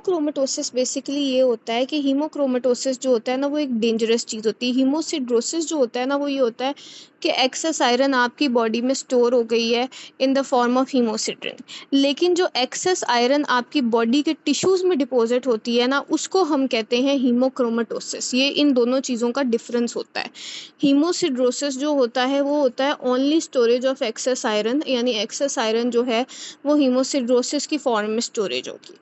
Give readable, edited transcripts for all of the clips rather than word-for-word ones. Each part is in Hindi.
हीमोक्रोमेटोसिस बेसिकली ये होता है कि हीमोक्रोमेटोसिस जो होता है ना वो एक डेंजरस चीज़ होती है। हीमोसिड्रोसिस जो होता है ना वो ये होता है कि एक्सेस आयरन आपकी बॉडी में स्टोर हो गई है in the form of haemosiderin, लेकिन जो एक्सेस आयरन आपकी बॉडी के टिश्यूज़ में डिपॉजिट होती है ना उसको हम कहते हैं हीमोक्रोमेटोसिस। ये इन दोनों चीज़ों का डिफरेंस होता है। हीमोसिड्रोसिस जो होता है वो होता है only storage of excess iron, यानी एक्सेस आयरन जो है वो हीमोसिड्रोसिस की फॉर्म में स्टोरेज होगी।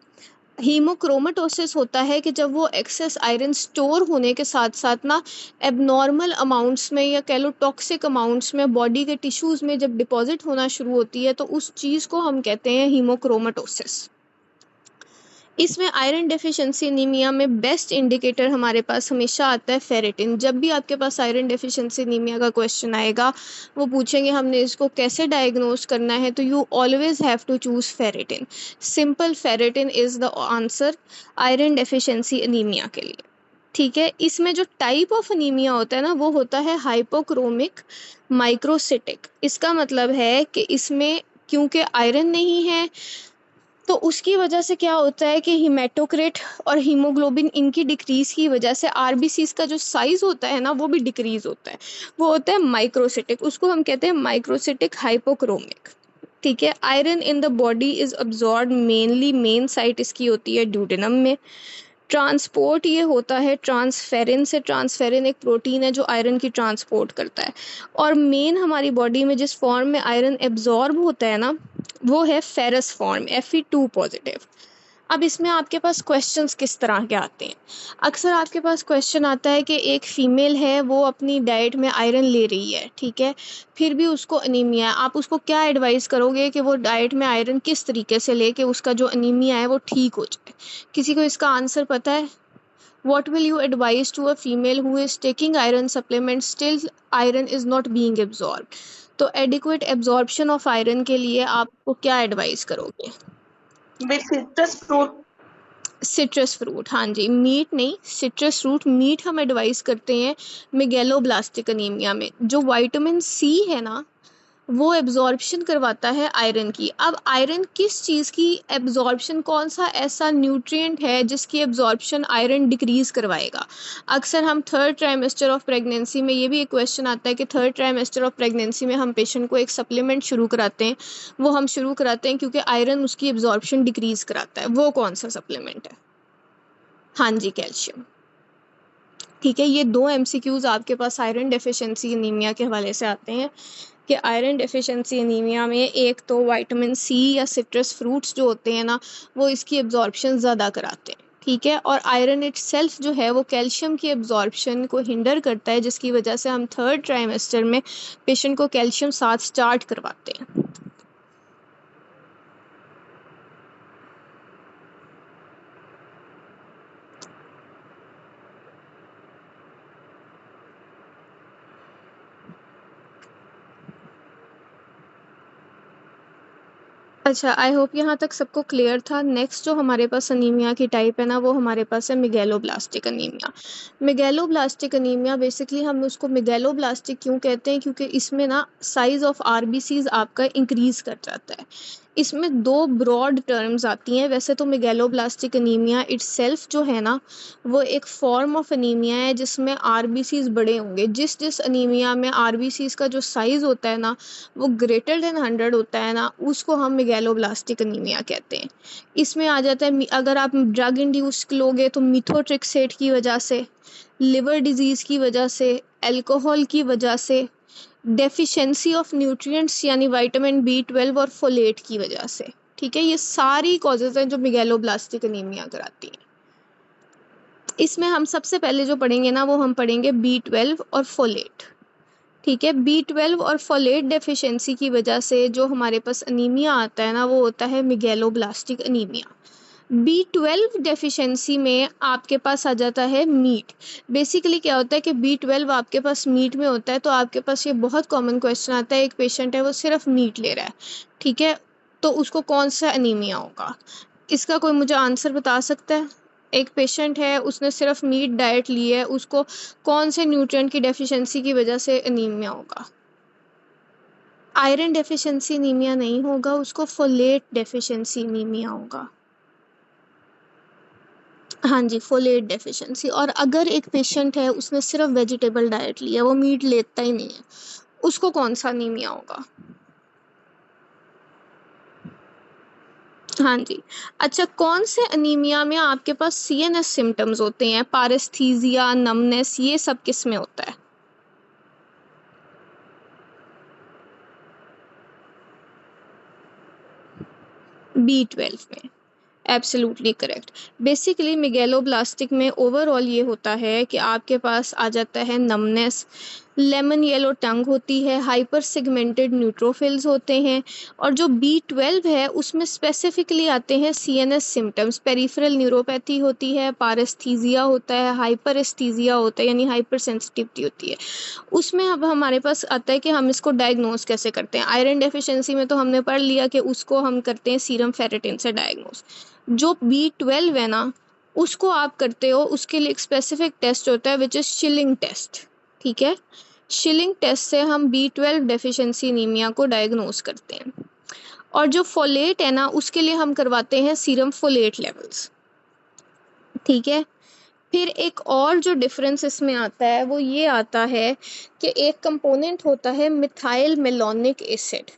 हीमोक्रोमेटोसिस होता है कि जब वो एक्सेस आयरन स्टोर होने के साथ साथ ना एबनॉर्मल अमाउंट्स में या कह लो टॉक्सिक अमाउंट्स में बॉडी के टिश्यूज़ में जब डिपॉजिट होना शुरू होती है तो उस चीज़ को हम कहते हैं हीमोक्रोमेटोसिस। इसमें आयरन डेफिशिएंसी एनीमिया में बेस्ट इंडिकेटर हमारे पास हमेशा आता है फेरेटिन। जब भी आपके पास आयरन डेफिशिएंसी एनीमिया का क्वेश्चन आएगा, वो पूछेंगे हमने इसको कैसे डायग्नोज करना है, तो you always have to choose ferritin. Simple ferritin is the answer iron deficiency anaemia के लिए। ठीक है, इसमें जो टाइप ऑफ अनीमिया होता है ना वो होता है हाइपोक्रोमिक माइक्रोसिटिक। इसका मतलब है कि इसमें क्योंकि आयरन नहीं है तो उसकी वजह से क्या होता है कि हिमेटोक्रिट और हीमोग्लोबिन इनकी डिक्रीज की वजह से आरबीसीज का जो साइज होता है ना वो भी डिक्रीज होता है। वो होता है माइक्रोसिटिक, उसको हम कहते हैं माइक्रोसिटिक हाइपोक्रोमिक। ठीक है, iron in the body is absorb mainly, main site इसकी होती है ड्यूडेनम में। ट्रांसपोर्ट ये होता है ट्रांसफेरिन से। ट्रांसफेरिन एक प्रोटीन है जो आयरन की ट्रांसपोर्ट करता है। और मेन हमारी बॉडी में जिस फॉर्म में आयरन एब्जॉर्ब होता है ना वो है फेरस फॉर्म, Fe2 पॉजिटिव। अब इसमें आपके पास क्वेश्चंस किस तरह के आते हैं? अक्सर आपके पास क्वेश्चन आता है कि एक फ़ीमेल है वो अपनी डाइट में आयरन ले रही है, ठीक है, फिर भी उसको अनीमिया है। आप उसको क्या एडवाइस करोगे कि वो डाइट में आयरन किस तरीके से ले कि उसका जो अनीमिया है वो ठीक हो जाए? किसी को इसका आंसर पता है? What will you advise to a female who is taking iron supplements still iron is not being absorbed? तो adequate absorption of iron के लिए आपको क्या एडवाइस करोगे? With citrus fruit. Citrus fruit, हाँ जी, मीट नहीं, सिट्रस फ्रूट। मीट हम एडवाइस करते हैं मेगेलोब्लास्टिक अनीमिया में। जो विटामिन सी है ना वो एब्जॉर्प्शन करवाता है आयरन की। अब आयरन किस चीज़ की एब्जॉर्प्शन, कौन सा ऐसा न्यूट्रिएंट है जिसकी एब्जॉर्प्शन आयरन डिक्रीज करवाएगा? अक्सर हम थर्ड ट्राइमेस्टर ऑफ प्रेगनेंसी में, ये भी एक क्वेश्चन आता है कि थर्ड ट्राइमेस्टर ऑफ प्रेगनेंसी में हम पेशेंट को एक सप्लीमेंट शुरू कराते हैं। वो हम शुरू कराते हैं क्योंकि आयरन उसकी एब्जॉर्प्शन डिक्रीज कराता है। वो कौन सा सप्लीमेंट है? हाँ जी, कैल्शियम। ठीक है, ये दो एमसीक्यूज आपके पास आयरन डेफिशिएंसी एनीमिया के हवाले से आते हैं कि आयरन डेफिशिएंसी एनीमिया में एक तो विटामिन सी या सिट्रस फ्रूट्स जो होते हैं ना वो इसकी एब्जॉर्प्शन ज़्यादा कराते हैं। ठीक है, और आयरन इटसेल्फ जो है वो कैल्शियम की एब्जॉर्प्शन को हिंडर करता है, जिसकी वजह से हम थर्ड ट्राइमेस्टर में पेशेंट को कैल्शियम साथ स्टार्ट करवाते हैं। अच्छा, आई होप यहाँ तक सबको क्लियर था। नेक्स्ट जो हमारे पास अनीमिया की टाइप है ना वो हमारे पास है megaloblastic anaemia. Megaloblastic anaemia basically हम उसको मेगैलोब्लास्टिक क्यों कहते हैं, क्योंकि इसमें ना साइज़ ऑफ आरबीसीज आपका इंक्रीज़ कर जाता है। इसमें दो ब्रॉड टर्म्स आती हैं। वैसे तो मेगैलोब्लास्टिक अनीमिया इटसेल्फ जो है ना वो एक फॉर्म ऑफ अनीमिया है जिसमें आरबीसीज बड़े होंगे। जिस जिस अनीमिया में आरबीसीज का जो साइज़ होता है ना वो ग्रेटर देन 100 होता है ना उसको हम मेगैलोब्लास्टिक अनीमिया कहते हैं। इसमें आ जाता है अगर आप ड्रग इंड्यूस लोगे तो मिथोट्रिक्सेट की वजह से, लिवर डिजीज़ की वजह से, अल्कोहल की वजह से, डेफिशिएंसी ऑफ न्यूट्रिएंट्स यानी विटामिन बी 12 और फोलेट की वजह से। ठीक है, ये सारी कॉजेज़ हैं जो मेगैलोब्लास्टिक अनीमिया कराती हैं। इसमें हम सबसे पहले जो पढ़ेंगे ना वो हम पढ़ेंगे बी 12 और फोलेट। ठीक है, बी 12 और फोलेट डेफिशिएंसी की वजह से जो हमारे पास अनीमिया आता है ना वो होता है मेगैलोब्लास्टिक अनीमिया। बी 12 डेफिशिएंसी में आपके पास आ जाता है मीट। बेसिकली क्या होता है कि बी 12 आपके पास मीट में होता है, तो आपके पास ये बहुत कॉमन क्वेश्चन आता है, एक पेशेंट है वो सिर्फ मीट ले रहा है, ठीक है, तो उसको कौन सा अनीमिया होगा? इसका कोई मुझे आंसर बता सकता है? एक पेशेंट है उसने सिर्फ मीट डाइट ली है, उसको कौन से न्यूट्रिएंट की डेफिशिएंसी की वजह से अनीमिया होगा? आयरन डेफिशिएंसी अनीमिया नहीं होगा, उसको फोलेट डेफिशिएंसी अनीमिया होगा। हाँ जी, फोलेट डेफिशिएंसी। और अगर एक पेशेंट है उसने सिर्फ वेजिटेबल डाइट लिया, वो मीट लेता ही नहीं है, उसको कौन सा अनीमिया होगा? हाँ जी। अच्छा, कौन से अनीमिया में आपके पास सीएनएस सिम्टम्स होते हैं? पारेस्थीसिया, नमनेस, ये सब किस में होता है? B12 में। Absolutely correct. बेसिकली मेगैलोब्लास्टिक में ओवरऑल ये होता है कि आपके पास आ जाता है नमनेस, लेमन येलो टंग होती है, हाइपर सेगमेंटेड न्यूट्रोफिल्स होते हैं, और जो B12 है उसमें स्पेसिफिकली आते हैं सीएनएस सिम्टम्स, पेरिफेरल न्यूरोपैथी होती है, पारेस्थीसिया होता है, हाइपरेस्थीसिया होता है यानी हाइपर सेंसिटिविटी होती है। उसमें अब हमारे पास आता है कि हम इसको डायग्नोस कैसे करते हैं। आयरन डेफिशिएंसी में तो हमने पढ़ लिया कि उसको हम करते हैं सीरम फेरेटिन से डायग्नोस। जो B12 है ना, उसको आप करते हो, उसके लिए एक स्पेसिफिक टेस्ट होता है विच इज़ शिलिंग टेस्ट। ठीक है, शिलिंग टेस्ट से हम B12 डेफिशिएंसी एनीमिया को डायग्नोस करते हैं। और जो फोलेट है ना, उसके लिए हम करवाते हैं सीरम फोलेट लेवल्स। ठीक है। फिर एक और जो डिफरेंस इसमें आता है वो ये आता है कि एक कंपोनेंट होता है मिथाइल मेलोनिक एसिड।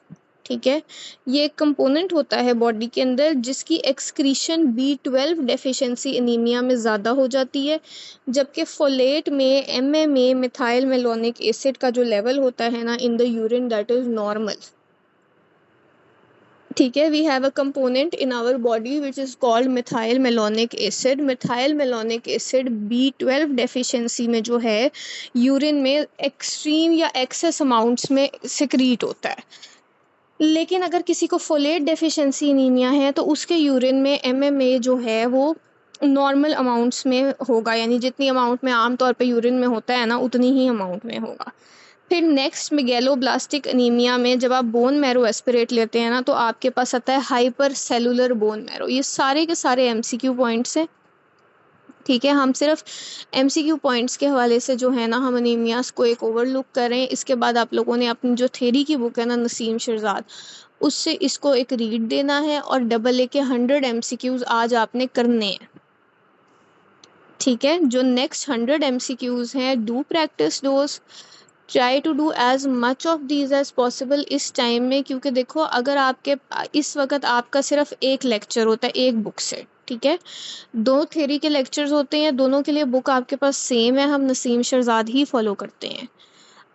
ठीक है, ये एक कंपोनेंट होता है बॉडी के अंदर जिसकी एक्सक्रीशन B12 डेफिशिएंसी एनीमिया में ज़्यादा हो जाती है, जबकि फोलेट में MMA मिथाइल मेलोनिक एसिड का जो लेवल होता है ना in the urine, that is normal. ठीक है, we have a component in our body which is called methyl malonic acid. Methyl malonic acid B12 deficiency में जो है यूरिन में एक्सट्रीम या एक्सेस अमाउंट्स में सिक्रीट होता है। लेकिन अगर किसी को फोलेट डेफिशिएंसी एनीमिया है तो उसके यूरिन में MMA जो है वो नॉर्मल अमाउंट्स में होगा, यानी जितनी अमाउंट में आम तौर पे यूरिन में होता है ना उतनी ही अमाउंट में होगा। फिर नेक्स्ट मेगैलोब्लास्टिक एनीमिया में जब आप बोन मैरो एस्पिरेट लेते हैं ना तो आपके पास आता है हाइपर सेलुलर बोन मैरो। ये सारे के सारे MCQ पॉइंट्स हैं। ठीक है, हम सिर्फ MCQ पॉइंट्स के हवाले से जो है ना हम अनीमियास को एक ओवरलुक करें। इसके बाद आप लोगों ने अपनी जो थेरी की बुक है ना नसीम शिरजाद, उससे इसको एक रीड देना है और डबल ए के 100 MCQs आज आपने करने हैं। ठीक है, जो नेक्स्ट 100 MCQs हैं, do practice those, try to do as much of these as possible इस टाइम में, क्योंकि देखो अगर आपके इस वक्त आपका सिर्फ एक लेक्चर होता है एक बुक से। ठीक है, दो थ्योरी के लेक्चर्स होते हैं, दोनों के लिए बुक आपके पास सेम है, हम नसीम शहजाद ही फॉलो करते हैं।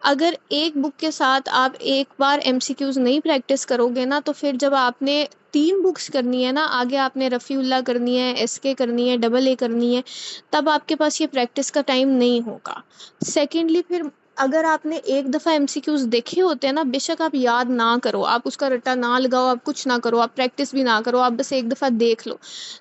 अगर एक बुक के साथ आप एक बार MCQs नहीं प्रैक्टिस करोगे ना तो फिर जब आपने 3 बुक्स करनी है ना, आगे आपने रफ़ीउल्लाह करनी है, SK करनी है, डबल ए करनी है, तब आपके पास ये प्रैक्टिस का टाइम नहीं होगा। सेकेंडली, फिर अगर आपने एक दफ़ा MCQs देखे होते हैं ना, बेशक आप याद ना करो, आप उसका रट्टा ना लगाओ, आप कुछ ना करो, आप प्रैक्टिस भी ना करो, आप बस एक दफ़ा देख लो,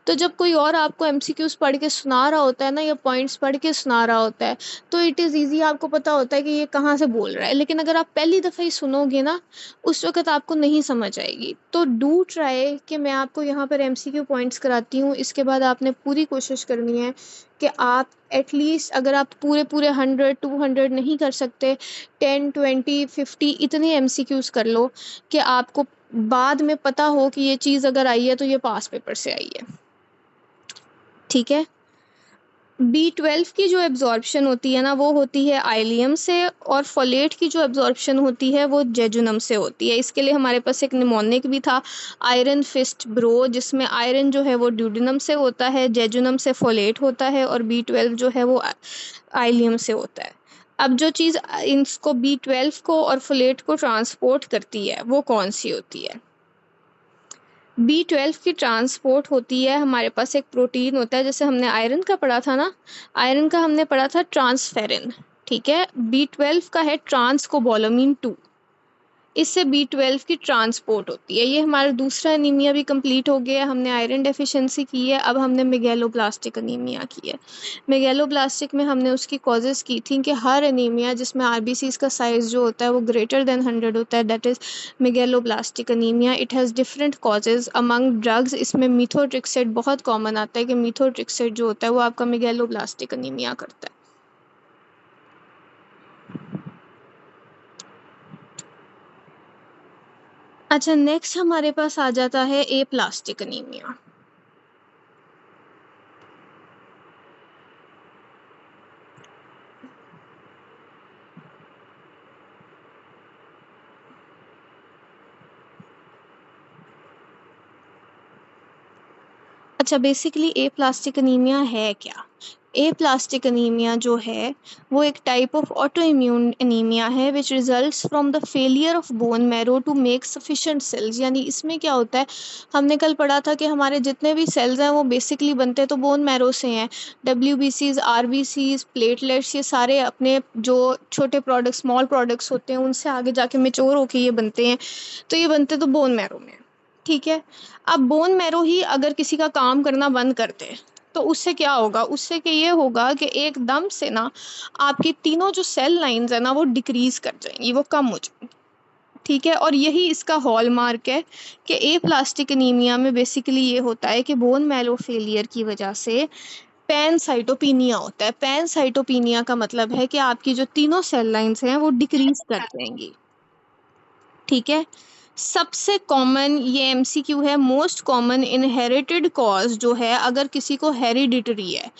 तो जब कोई और आपको MCQs पढ़ के सुना रहा होता है ना या पॉइंट्स पढ़ के सुना रहा होता है तो इट इज़ ईज़ी, आपको पता होता है कि ये कहाँ से बोल रहा है। लेकिन अगर आप पहली दफ़ा ही सुनोगे ना, उस वक़्त आपको नहीं समझ आएगी। तो डू ट्राई कि मैं आपको यहाँ पर MCQ पॉइंट्स कराती हूँ, इसके बाद आपने पूरी कोशिश करनी है कि आप एटलीस्ट, अगर आप पूरे 100 200 नहीं कर सकते, 10 20 50 इतने MCQs कर लो कि आपको बाद में पता हो कि ये चीज़ अगर आई है तो ये पास पेपर से आई है। ठीक है, B12 की जो एब्जॉर्प्शन होती है ना वो होती है आइलियम से, और फोलेट की जो एब्जॉर्प्शन होती है वो जेजुनम से होती है। इसके लिए हमारे पास एक निमोनिक भी था, आयरन फिस्ट ब्रो, जिसमें आयरन जो है वो ड्यूडेनम से होता है, जेजुनम से फोलेट होता है, और B12 जो है वो आइलियम से होता है। अब जो चीज़ इसको B12 को और फोलेट को ट्रांसपोर्ट करती है वो कौन सी होती है? B12 की ट्रांसपोर्ट होती है, हमारे पास एक प्रोटीन होता है, जैसे हमने आयरन का पढ़ा था ना, आयरन का हमने पढ़ा था ट्रांसफेरिन। ठीक है, B12 का है ट्रांसकोबोलामिन 2, इससे B12 की ट्रांसपोर्ट होती है। ये हमारा दूसरा एनीमिया भी कंप्लीट हो गया। हमने आयरन डेफिशिएंसी की है, अब हमने मेगैलोब्लास्टिक एनीमिया की है। मेगैलोब्लास्टिक में हमने उसकी कॉजेज़ की थी कि हर एनीमिया जिसमें RBCs का साइज़ जो होता है वो ग्रेटर देन 100 होता है, that is megaloblastic anaemia. It has different causes among drugs, इसमें मीथोट्रिक्सेट बहुत कॉमन आता है कि मीथोट्रिक्सेट जो होता है वो आपका मेगैलोब्लास्टिक एनीमिया करता है। अच्छा, नेक्स्ट हमारे पास आ जाता है एप्लास्टिक एनीमिया। अच्छा, बेसिकली ए प्लास्टिक अनीमिया है क्या? ए प्लास्टिक अनीमिया जो है वो एक type of autoimmune anaemia है which results from the failure of bone marrow to make sufficient cells. यानी इसमें क्या होता है, हमने कल पढ़ा था कि हमारे जितने भी सेल्स हैं वो बेसिकली बनते तो बोन मैरो से हैं। WBCs, RBCs, प्लेटलेट्स, ये सारे अपने जो छोटे प्रोडक्ट्स, स्मॉल प्रोडक्ट्स होते हैं उनसे आगे जाके मेच्योर होके ये बनते हैं, तो ये बनते तो बोन मैरो में। ठीक है, अब बोन मैरो ही अगर किसी का काम करना बंद कर दे तो उससे क्या होगा, उससे कि ये होगा कि एकदम से ना आपकी तीनों जो सेल लाइंस है ना वो डिक्रीज कर जाएंगी, वो कम हो जाएंगी। ठीक है, और यही इसका हॉलमार्क है कि ए प्लास्टिक एनीमिया में बेसिकली ये होता है कि बोन मैरो फेलियर की वजह से पैनसाइटोपिनिया होता है। पैनसाइटोपिनिया का मतलब है कि आपकी जो तीनों सेल लाइंस हैं वो डिक्रीज कर जाएंगी। ठीक है, सबसे कॉमन ये MCQ है, मोस्ट कॉमन इनहेरिटेड कॉज जो है अगर किसी को हेरिडिटरी है,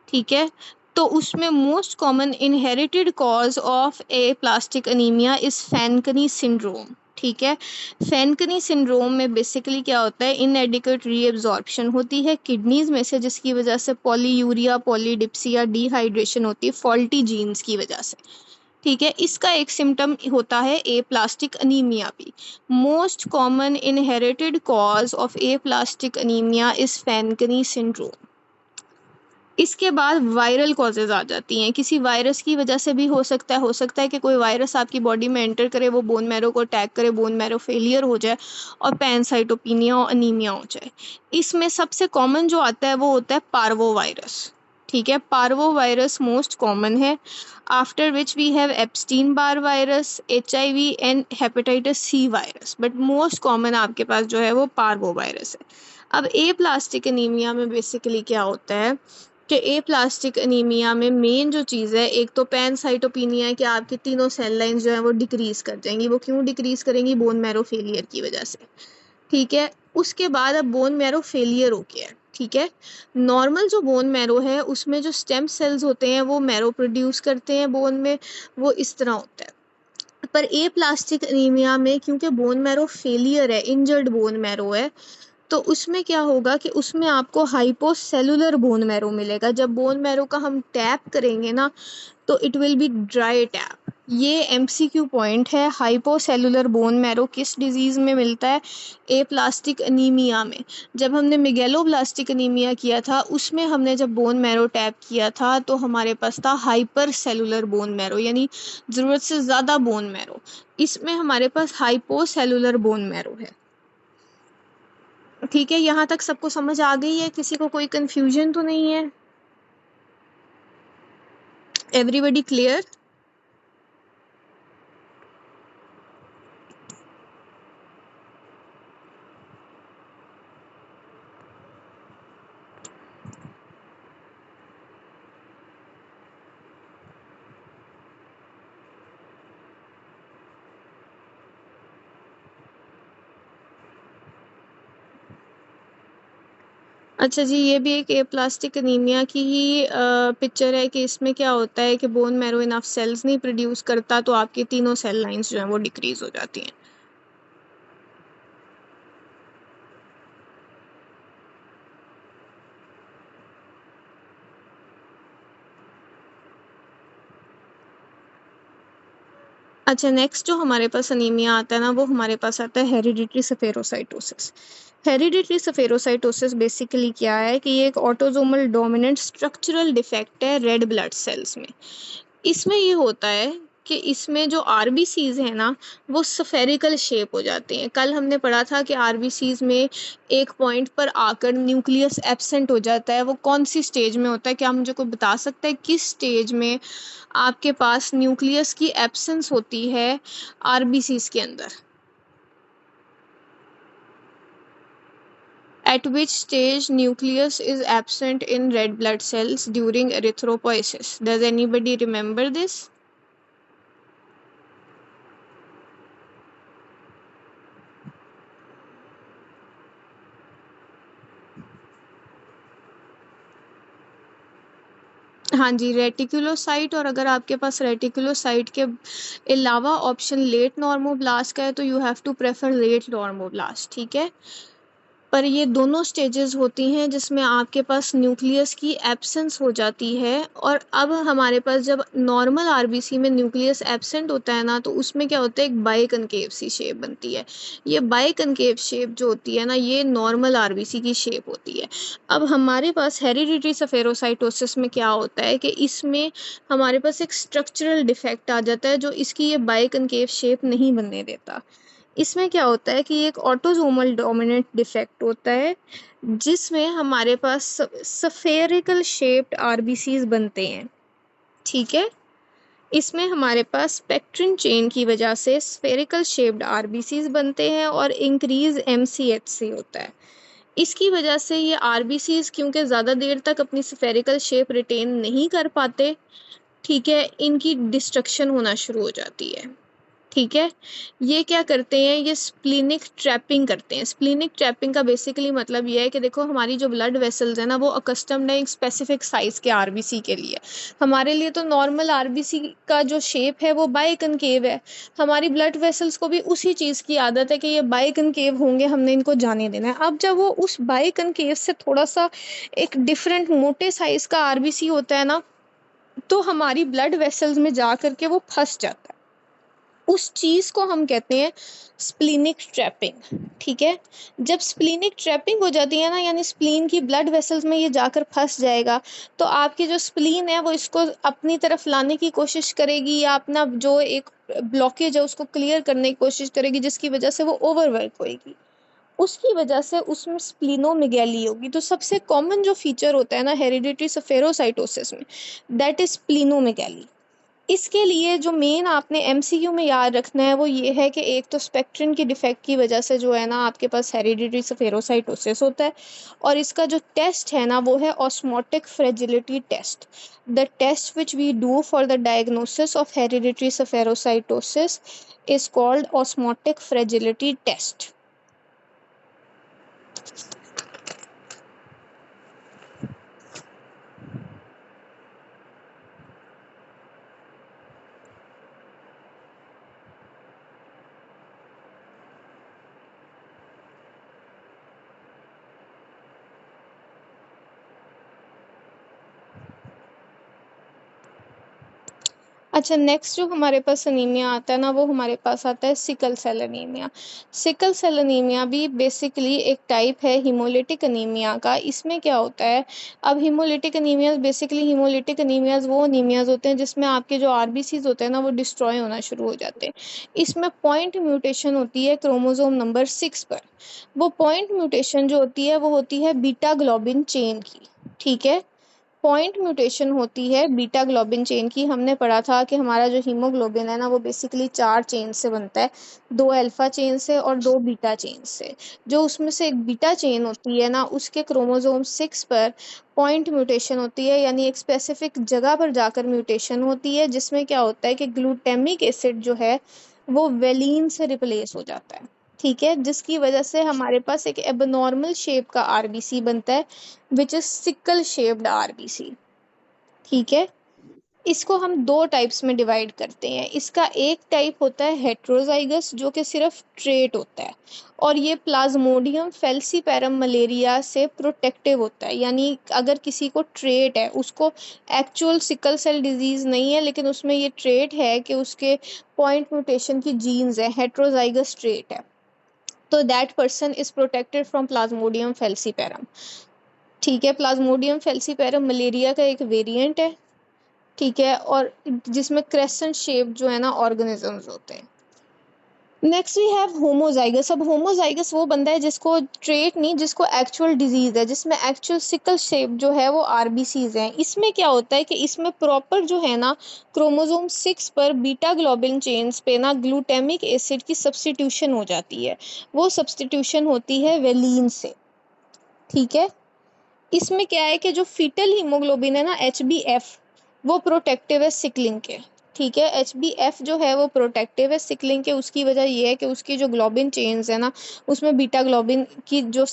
ठीक है, तो उसमें most common inherited cause of aplastic anaemia is Fanconi syndrome. ठीक है, फैनकनी सिंड्रोम में बेसिकली क्या होता है, इनएडिक्वेट रीअब्जॉर्प्शन होती है किडनीज में से, जिसकी वजह से पॉलीयूरिया, पॉलीडिप्सिया, डिहाइड्रेशन होती है फॉल्टी जीन्स की वजह से। ठीक है, इसका एक सिम्टम होता है ए प्लास्टिक अनीमिया भी। Most common inherited cause of aplastic anaemia is Fanconi syndrome. इसके बाद वायरल कॉजेज आ जाती हैं, किसी वायरस की वजह से भी हो सकता है कि कोई वायरस आपकी बॉडी में एंटर करे, वो बोन मैरो को अटैक करे, बोन मैरो फेलियर हो जाए और पैनसाइटोपिनिया और अनीमिया हो जाए। इसमें सबसे कॉमन जो आता है वो होता है पार्वो वायरस। ठीक है, पार्वो वायरस मोस्ट कॉमन है, after which we have Epstein Barr virus, HIV and hepatitis C virus, but most common आपके पास जो है वो पार्वो वायरस है। अब ए प्लास्टिक एनीमिया में बेसिकली क्या होता है कि ए प्लास्टिक एनीमिया में मेन जो चीज़ है, एक तो पैनसाइटोपिनिया है कि आपकी तीनों सेल लाइंस जो है वो डिक्रीज कर जाएंगी। वो क्यों डिक्रीज करेंगी, बोन मैरो फेलियर की वजह से। ठीक है, उसके बाद अब बोन मैरो फेलियर हो गया है। ठीक है, नॉर्मल जो बोन मैरो है उसमें जो स्टेम सेल्स होते हैं वो मैरो प्रोड्यूस करते हैं बोन में, वो इस तरह होता है। पर ए प्लास्टिक एनीमिया में क्योंकि बोन मैरो फेलियर है, इंजर्ड बोन मैरो है, तो उसमें क्या होगा कि उसमें आपको हाइपोसेलुलर बोन मैरो मिलेगा। जब बोन मैरो का हम टैप करेंगे ना तो it will be dry tap. ये MCQ पॉइंट है, हाइपोसेलुलर बोन मैरो किस डिजीज़ में मिलता है, ए प्लास्टिक अनीमिया में। जब हमने मेगेलोब्लास्टिक अनीमिया किया था उसमें हमने जब बोन मैरो टैप किया था तो हमारे पास था हाइपर सेलुलर बोन मैरो, यानी ज़रूरत से ज़्यादा बोन मैरो। इसमें हमारे पास हाइपोसेलुलर बोन मैरो है। ठीक है, यहाँ तक सबको समझ आ गई है, किसी को कोई कंफ्यूजन तो नहीं है? Everybody clear? अच्छा जी, ये भी एक ए प्लास्टिक अनीमिया की ही पिक्चर है कि इसमें क्या होता है कि बोन मैरो इनफ सेल्स नहीं प्रोड्यूस करता तो आपकी तीनों सेल लाइंस जो हैं वो डिक्रीज हो जाती हैं। अच्छा, नेक्स्ट जो हमारे पास अनीमिया आता है ना वो हमारे पास आता है हेरिडिटरी सफेरोसाइटोसिस। हेरिडिटरी सफेरोसाइटोसिस बेसिकली क्या है कि ये एक ऑटोसोमल डोमिनेंट स्ट्रक्चरल डिफेक्ट है रेड ब्लड सेल्स में। इसमें ये होता है कि इसमें जो RBCs हैं ना वो स्फेरिकल शेप हो जाते हैं। कल हमने पढ़ा था कि RBCs में एक पॉइंट पर आकर न्यूक्लियस एब्सेंट हो जाता है। वो कौन सी स्टेज में होता है, क्या मुझे कोई बता सकता है किस स्टेज में आपके पास न्यूक्लियस की एब्सेंस होती है RBCs के अंदर? At which stage nucleus is absent in red blood cells during erythropoiesis? Does anybody remember this? हाँ जी, रेटिकुलोसाइट। और अगर आपके पास रेटिकुलोसाइट के अलावा ऑप्शन लेट नॉर्मोब्लास्ट का है तो you have to prefer late normoblast. ठीक है, पर ये दोनों स्टेजेस होती हैं जिसमें आपके पास न्यूक्लियस की एब्सेंस हो जाती है। और अब हमारे पास जब नॉर्मल आरबीसी में न्यूक्लियस एब्सेंट होता है ना, तो उसमें क्या होता है, एक बाइकनकेव सी शेप बनती है। ये बाइकनकेव शेप जो होती है ना, ये नॉर्मल आरबीसी की शेप होती है। अब हमारे पास हेरिडिटरी सफेरोसाइटोसिस में क्या होता है कि इसमें हमारे पास एक स्ट्रक्चरल डिफेक्ट आ जाता है जो इसकी ये बाइकनकेव शेप नहीं बनने देता। इसमें क्या होता है कि एक ऑटोसोमल डोमिनेंट डिफेक्ट होता है जिसमें हमारे पास स्फेरिकल शेप्ड आरबीसीज बनते हैं। ठीक है, इसमें हमारे पास स्पेक्ट्रिन चेन की वजह से स्फेरिकल शेप्ड आरबीसीज बनते हैं और इंक्रीज एमसीएचसी होता है। इसकी वजह से ये आरबीसीज क्योंकि ज़्यादा देर तक अपनी स्फेरिकल शेप रिटेन नहीं कर पाते, ठीक है, इनकी डिस्ट्रक्शन होना शुरू हो जाती है। ठीक है, ये क्या करते हैं, ये स्प्लीनिक ट्रैपिंग करते हैं। स्प्लीनिक ट्रैपिंग का बेसिकली मतलब ये है कि देखो हमारी जो ब्लड वेसल्स है ना, वो अकस्टम्ड है एक स्पेसिफिक साइज के आरबीसी के लिए। हमारे लिए तो नॉर्मल आरबीसी का जो शेप है वो बाइकनकेव है। हमारी ब्लड वेसल्स को भी उसी चीज़ की आदत है कि ये बाइकनकेव होंगे, हमने इनको जाने देना है। अब जब वो उस बाइकनकेव से थोड़ा सा एक डिफरेंट मोटे साइज का आरबीसी होता है ना, तो हमारी ब्लड वेसल्स में जा करके वो फंस जाता है। उस चीज़ को हम कहते हैं स्प्लीनिक ट्रैपिंग। ठीक है, जब स्प्लीनिक ट्रैपिंग हो जाती है ना, यानी स्प्लीन की ब्लड वेसल्स में ये जाकर फंस जाएगा, तो आपकी जो स्प्लीन है वो इसको अपनी तरफ लाने की कोशिश करेगी या अपना जो एक ब्लॉकेज है उसको क्लियर करने की कोशिश करेगी, जिसकी वजह से वो ओवरवर्क होएगी। उसकी वजह से उसमें स्प्लीनोमेगैली होगी। तो सबसे कॉमन जो फीचर होता है ना हेरिडिटरी सफेरोसाइटोसिस में, दैट इज स्प्लीनोमेगैली। इसके लिए जो मेन आपने एमसीक्यू में याद रखना है वो ये है कि एक तो स्पेक्ट्रिन की डिफेक्ट की वजह से जो है ना आपके पास हेरिडिटरी सफेरोसाइटोसिस होता है। और इसका जो टेस्ट है ना वो है osmotic fragility test. The test which we do for the diagnosis of hereditary spherocytosis is called osmotic fragility test. अच्छा, नेक्स्ट जो हमारे पास अनीमिया आता है ना, वो हमारे पास आता है sickle cell anaemia. Sickle cell anaemia भी बेसिकली एक टाइप है हीमोलिटिक अनीमिया का। इसमें क्या होता है, अब haemolytic anaemias basically haemolytic anaemias वो अनीमियाज होते हैं जिसमें आपके जो आरबीसीज होते हैं ना वो डिस्ट्रॉय होना शुरू हो जाते हैं। इसमें पॉइंट म्यूटेशन होती है क्रोमोसोम नंबर 6 पर। वो पॉइंट म्यूटेशन जो होती है वो होती है बीटा ग्लोबिन चेन की। ठीक है, पॉइंट म्यूटेशन होती है बीटा ग्लोबिन चेन की। हमने पढ़ा था कि हमारा जो हीमोग्लोबिन है ना वो बेसिकली 4 चेन से बनता है, 2 अल्फा चेन से और 2 बीटा चेन से। जो उसमें से एक बीटा चेन होती है ना, उसके क्रोमोसोम 6 पर पॉइंट म्यूटेशन होती है, यानी एक स्पेसिफिक जगह पर जाकर म्यूटेशन होती है, जिसमें क्या होता है कि ग्लूटेमिक एसिड जो है वो वेलिन से रिप्लेस हो जाता है। ठीक है, जिसकी वजह से हमारे पास एक एबनॉर्मल शेप का आरबीसी बनता है which is sickle shaped RBC. ठीक है, इसको हम दो टाइप्स में डिवाइड करते हैं। इसका एक टाइप होता है हेट्रोजाइगस जो कि सिर्फ ट्रेट होता है, और ये प्लाज्मोडियम फेल्सीपैरम मलेरिया से प्रोटेक्टिव होता है। यानी अगर किसी को ट्रेट है, उसको एक्चुअल सिकल सेल डिजीज नहीं है लेकिन उसमें ये ट्रेट है कि उसके पॉइंट म्यूटेशन की जीन्स है, हेट्रोजाइगस ट्रेट है, तो that person is protected from Plasmodium falciparum. ठीक है, प्लाज्मोडियम फेल्सीपैरम मलेरिया का एक वेरिएंट है। ठीक है, और जिसमें क्रेसेंट शेप जो है ना ऑर्गेनिजम्स होते हैं। Next we have homozygous. अब होमोजाइगस वो बंदा है जिसको ट्रेट नहीं, जिसको एक्चुअल डिजीज है, जिसमें एक्चुअल सिकल शेप जो है वो आरबीसीज हैं। इसमें क्या होता है कि इसमें प्रॉपर जो है ना क्रोमोसोम 6 पर बीटा ग्लोबिन चेन्स पे ना ग्लूटेमिक एसिड की सब्स्टिट्यूशन हो जाती है। वो सब्स्टिट्यूशन होती है वेलिन से। ठीक है, इसमें क्या है कि जो फीटल हीमोग्लोबिन है ना एचबीएफ, वो प्रोटेक्टिव है सिकलिंग के। ठीक है, एचबीएफ जो है वो प्रोटेक्टिव है सिकलिंग के। उसकी वजह ये है कि उसकी जो ग्लोबिन चेन्स है ना उसमें बीटा ग्लोबिन की जो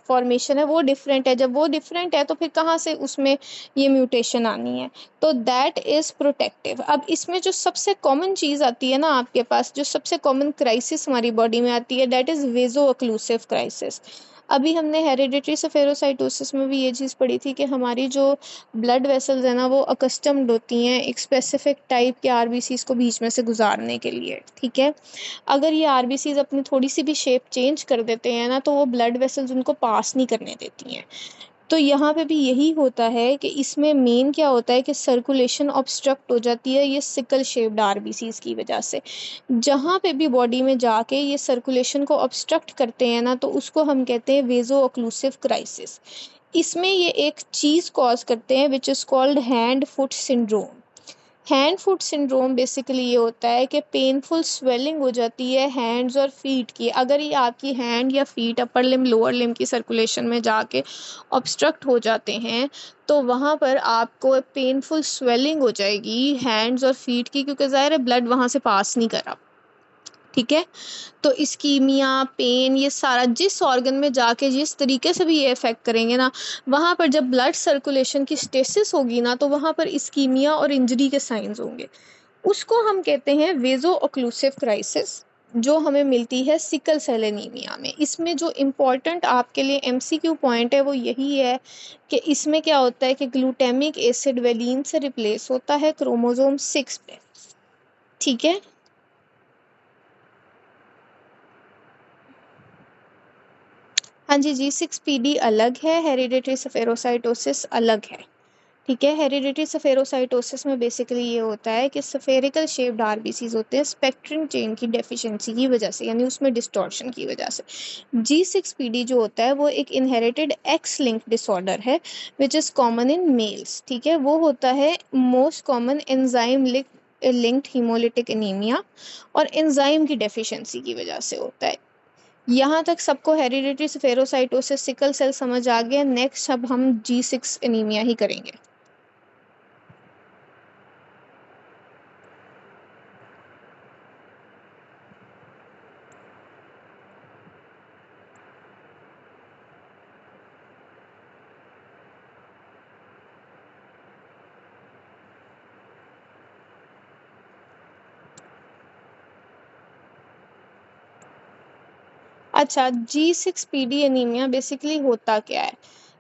फॉर्मेशन है वो डिफरेंट है। जब वो डिफरेंट है तो फिर कहाँ से उसमें ये म्यूटेशन आनी है, तो दैट इज़ प्रोटेक्टिव। अब इसमें जो सबसे कॉमन चीज़ आती है ना आपके पास, जो सबसे कॉमन क्राइसिस हमारी बॉडी में आती है, दैट इज़ वेजो ओक्लूसिव क्राइसिस। अभी हमने हेरिडिटरी सेफेरोसाइटोसिस में भी ये चीज़ पढ़ी थी कि हमारी जो ब्लड वेसल्स है ना वो अकस्टम्ड होती हैं एक स्पेसिफिक टाइप के आरबीसीज को बीच में से गुजारने के लिए, ठीक है। अगर ये आरबीसीज अपनी थोड़ी सी भी शेप चेंज कर देते हैं ना तो वो ब्लड वेसल्स उनको पास नहीं करने देती हैं। तो यहाँ पे भी यही होता है कि इसमें मेन क्या होता है कि सर्कुलेशन ऑब्स्ट्रक्ट हो जाती है ये सिकल शेप्ड आरबीसीज की वजह से। जहाँ पे भी बॉडी में जाके ये सर्कुलेशन को ऑब्स्ट्रक्ट करते हैं ना तो उसको हम कहते हैं वेजो ओक्लूसिव क्राइसिस। इसमें ये एक चीज़ कॉज करते हैं विच is called hand foot syndrome. Hand foot syndrome basically ये होता है कि पेनफुल स्वेलिंग हो जाती है हैंड्स और फीट की। अगर ये आपकी हैंड या फीट अपर लिम लोअर लिम की सर्कुलेशन में जाके ऑब्स्ट्रक्ट हो जाते हैं तो वहाँ पर आपको पेनफुल स्वेलिंग हो जाएगी हैंड्स और फीट की, क्योंकि ज़ाहिर है ब्लड वहाँ से पास नहीं करा, ठीक है। तो इस्कीमिया पेन ये सारा जिस ऑर्गन में जाके जिस तरीके से भी ये इफेक्ट करेंगे ना वहाँ पर जब ब्लड सर्कुलेशन की स्टेसिस होगी ना तो वहाँ पर इस्कीमिया और इंजरी के साइंस होंगे। उसको हम कहते हैं वेजो ओक्लूसिव क्राइसिस जो हमें मिलती है सिकल सेल एनीमिया में। इसमें जो इम्पॉर्टेंट आपके लिए एमसीक्यू पॉइंट है वो यही है कि इसमें क्या होता है कि ग्लूटामिक एसिड वेलिन से रिप्लेस होता है क्रोमोसोम 6 पे, ठीक है। हाँ जी, G6PD अलग है, हेरिडिटरी सेफेरोसाइटोसिस अलग है, ठीक है। हेरिडिटरी सेफेरोसाइटोसिस में बेसिकली ये होता है कि स्फेरिकल शेप्ड आरबीसीज होते हैं स्पेक्ट्रिन चेन की डेफिशिएंसी की वजह से, यानी उसमें डिस्टॉर्शन की वजह से। G6PD जो होता है वो एक इनहेरिटेड एक्स लिंक डिसऑर्डर है which is common in males, ठीक है। वो होता है most common enzyme linked haemolytic anaemia और एंजाइम की डेफिशिएंसी की वजह से होता है। यहाँ तक सबको हेरिडिटरी सेफेरोसाइटोसिस सिकल सेल समझ आ गया। नेक्स्ट अब हम G6 एनीमिया ही करेंगे। अच्छा, G6PD एनीमिया बेसिकली होता क्या है?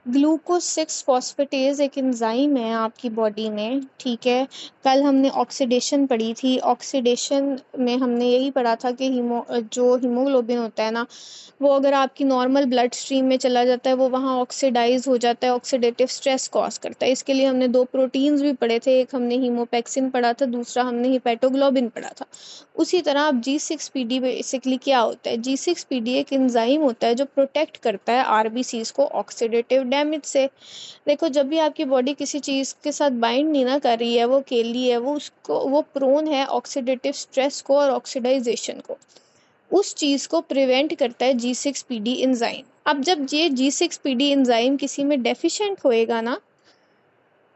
ग्लूकोज 6 फॉस्फेटेज एक एंजाइम है आपकी बॉडी में, ठीक है। कल हमने ऑक्सीडेशन पढ़ी थी। ऑक्सीडेशन में हमने यही पढ़ा था कि जो हीमोग्लोबिन होता है ना वो अगर आपकी नॉर्मल ब्लड स्ट्रीम में चला जाता है वो वहाँ ऑक्सीडाइज हो जाता है, ऑक्सीडेटिव स्ट्रेस कॉज करता है। इसके लिए हमने 2 प्रोटीन्स भी पढ़े थे, एक हमने हीमोपेक्सिन पढ़ा था, दूसरा हमने हिपेटोग्लोबिन पढ़ा था। उसी तरह अब G6PD बेसिकली क्या होता है? G6PD एक एंजाइम होता है जो प्रोटेक्ट करता है आरबीसीज को ऑक्सीडेटिव डैमेज से। देखो जब भी आपकी बॉडी किसी चीज़ के साथ बाइंड नहीं ना कर रही है, वो अकेली है, वो प्रोन है ऑक्सीडेटिव स्ट्रेस को और ऑक्सीडाइजेशन को, उस चीज़ को प्रिवेंट करता है G6PD एंजाइम। अब जब ये G6PD एंजाइम किसी में डेफिशिएंट होएगा ना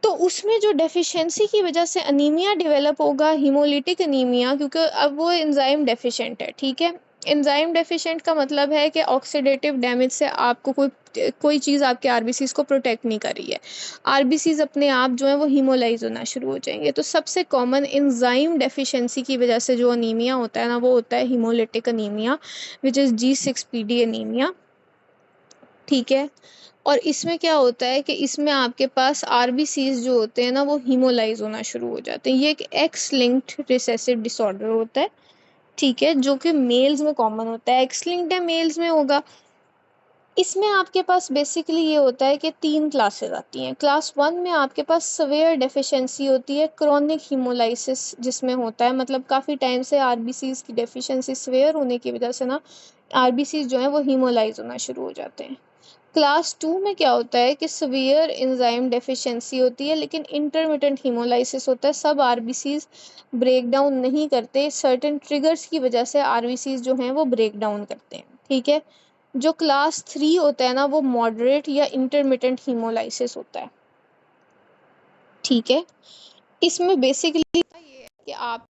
तो उसमें जो डेफिशिएंसी की वजह से अनीमिया डेवलप होगा, हीमोलिटिक अनीमिया, क्योंकि अब वो एंजाइम डेफिशिएंट है, ठीक है। एंजाइम डेफिशिएंट का मतलब है कि ऑक्सीडेटिव डैमेज से आपको कोई चीज़ आपके आरबीसीज को प्रोटेक्ट नहीं कर रही है। आरबीसीज अपने आप जो है वो हीमोलाइज होना शुरू हो जाएंगे। तो सबसे कॉमन एंजाइम डेफिशिएंसी की वजह से जो अनीमिया होता है ना वो होता है haemolytic anaemia which is G6PD anaemia, ठीक है। और इसमें क्या होता है कि इसमें आपके पास आरबीसीज जो होते हैं ना वो हीमोलाइज होना शुरू हो जाते हैं। ये एक एक्स लिंक्ड रिसेसिव डिसऑर्डर होता है, ठीक है, जो कि मेल्स में कॉमन होता है। एक्स लिंक्ड है, मेल्स में होगा। इसमें आपके पास बेसिकली ये होता है कि 3 क्लासेस आती हैं। क्लास 1 में आपके पास सवेयर डेफिशिएंसी होती है, क्रोनिक हीमोलाइसिस जिसमें होता है, मतलब काफ़ी टाइम से आरबीसीज की डेफिशिएंसी सवेयर होने की वजह से ना आरबीसीज जो हैं वो हीमोलाइज होना शुरू हो जाते हैं। क्लास 2 में क्या होता है कि सवियर एंजाइम डेफिशिएंसी होती है लेकिन इंटरमिटेंट हीमोलाइसिस होता है। सब आरबीसीज ब्रेक डाउन नहीं करते, सर्टेन ट्रिगर्स की वजह से आरबीसीज जो हैं वो ब्रेक डाउन करते हैं, ठीक है। जो क्लास 3 होता है ना वो मॉडरेट या इंटरमिटेंट हीमोलाइसिस होता है, ठीक है। इसमें बेसिकली ये है कि आप